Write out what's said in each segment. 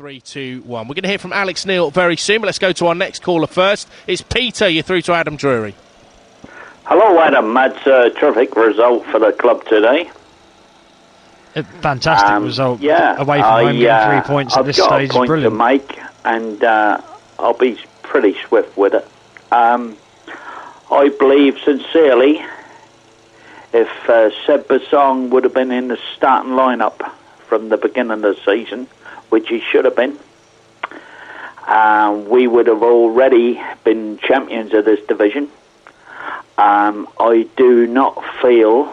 3, 2, 1. We're going to hear from Alex Neil very soon, but let's go to our next caller first. It's Peter. You're through to Adam Drury. Hello, Adam. That's a terrific result for the club today. A fantastic result. Yeah, away from home, getting 3 points at this stage is brilliant. I've got a point to make, and I'll be pretty swift with it. I believe sincerely, if Seb Bassong would have been in the starting lineup from the beginning of the season, which he should have been, we would have already been champions of this division. I do not feel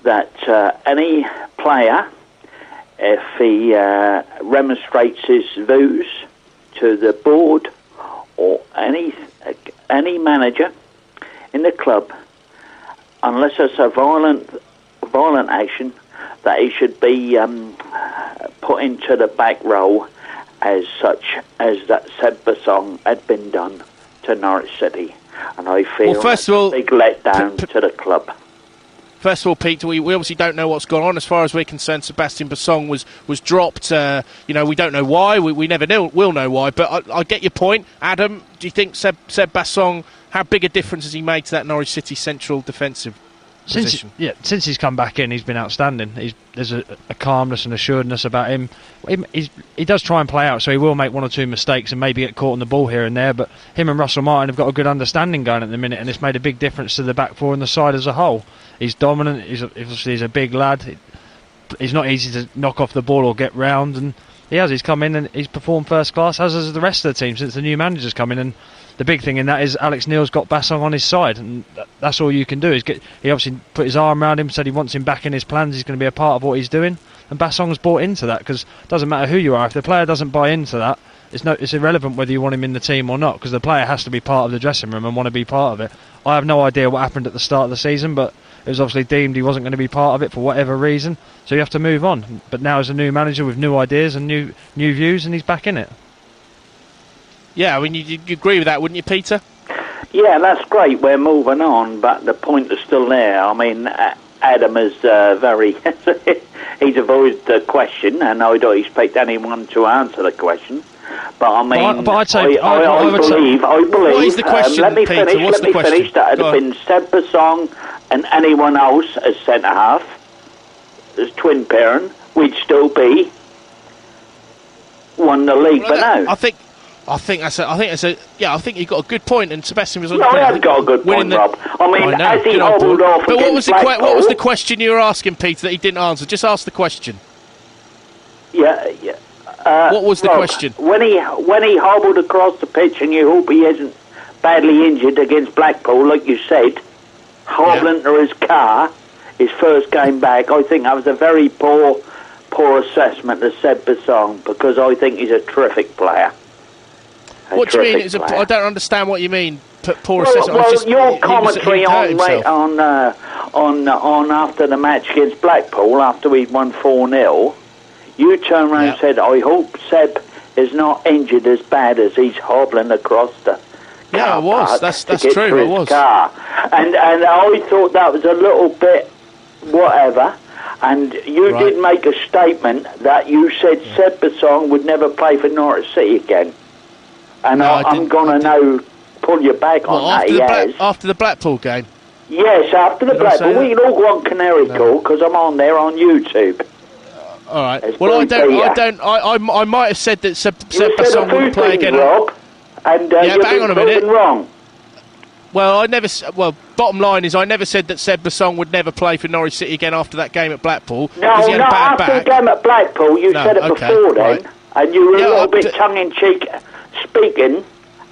that any player, if he remonstrates his views to the board or any manager in the club, unless it's a violent action, that he should be put into the back row as such as that Seb Bassong had been done to Norwich City. And I feel first of all, a big letdown to the club. First of all, Peter, we obviously don't know what's gone on. As far as we're concerned, Sebastian Bassong was dropped. We don't know why. We never will know why. But I get your point. Adam, do you think Seb Bassong, how big a difference has he made to that Norwich City central defensive position? Since he's come back in, he's been outstanding. There's a calmness and assuredness about him. He does try and play out, so he will make one or two mistakes and maybe get caught on the ball here and there, but him and Russell Martin have got a good understanding going at the minute, and it's made a big difference to the back four and the side as a whole. He's dominant. He's a big lad. He's not easy to knock off the ball or get round, and he's come in and he's performed first class, as has the rest of the team since the new manager's come in. And the big thing in that is Alex Neil's got Bassong on his side, and that's all you can do. He obviously put his arm around him, said he wants him back in his plans, he's going to be a part of what he's doing, and Bassong's bought into that, because it doesn't matter who you are, if the player doesn't buy into that, it's irrelevant whether you want him in the team or not, because the player has to be part of the dressing room and want to be part of it. I have no idea what happened at the start of the season, but it was obviously deemed he wasn't going to be part of it for whatever reason, so you have to move on. But now as a new manager with new ideas and new views, and he's back in it. Yeah, I mean, you agree with that, wouldn't you, Peter? Yeah, that's great. We're moving on, but the point is still there. I mean, Adam is he's avoided the question, and I don't expect anyone to answer the question. But I mean, I believe. What is the question, let me Peter? finish. What's the question? Finish. That had been Seb Bassong and anyone else as centre half, as twin parent, we'd still be won the league. But no, I think you've got a good point, and Sebastian was. No, I have got a good point, Rob. I mean, as he hobbled off. But what was the question you were asking, Peter, that he didn't answer? Just ask the question. Yeah. What was the question? When he hobbled across the pitch, and you hope he isn't badly injured against Blackpool, like you said, hobbling to his car, his first game back, I think that was a very poor assessment of Seb Bassong, because I think he's a terrific player. What do you mean? I don't understand what you mean. Poor assessment. Well, your commentary on after the match against Blackpool, after we'd won 4-0, you turned around and said, "I hope Seb is not injured as bad as he's hobbling across the." Yeah, I was. That's true. I was. Car. And I thought that was a little bit whatever. And you did make a statement that you said Seb Bassong would never play for Norwich City again. And no, I'm going to now pull you back on that. After the Blackpool game? Yes, after the Blackpool. We can all go on Canary Call, because I'm on there on YouTube. All right. Well, I might have said that Seb Bassong wouldn't play again. Rob, and but hang on a minute. Wrong. Well, bottom line is I never said that Seb Bassong would never play for Norwich City again after that game at Blackpool. No, not after the game at Blackpool. You said it before then, and you were a little bit tongue-in-cheek speaking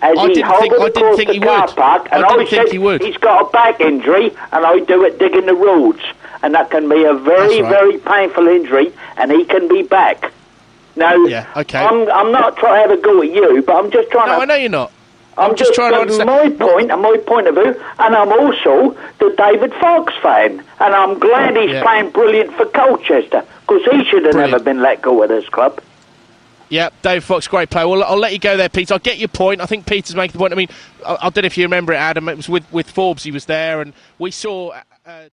as he hobbled across the car park, and I said he's got a back injury, and I do it digging the roads, and that can be a very, very painful injury, and he can be back. Now, I'm not trying to have a go at you, but I'm just trying to... No, I know you're not. I'm just trying to understand my point and my point of view, and I'm also the David Fox fan, and I'm glad he's playing brilliant for Colchester, because he should have never been let go of this club. Yeah, David Fox, great player. Well, I'll let you go there, Peter. I get your point. I think Peter's making the point. I mean, I don't know if you remember it, Adam. It was with Forbes. He was there, and we saw...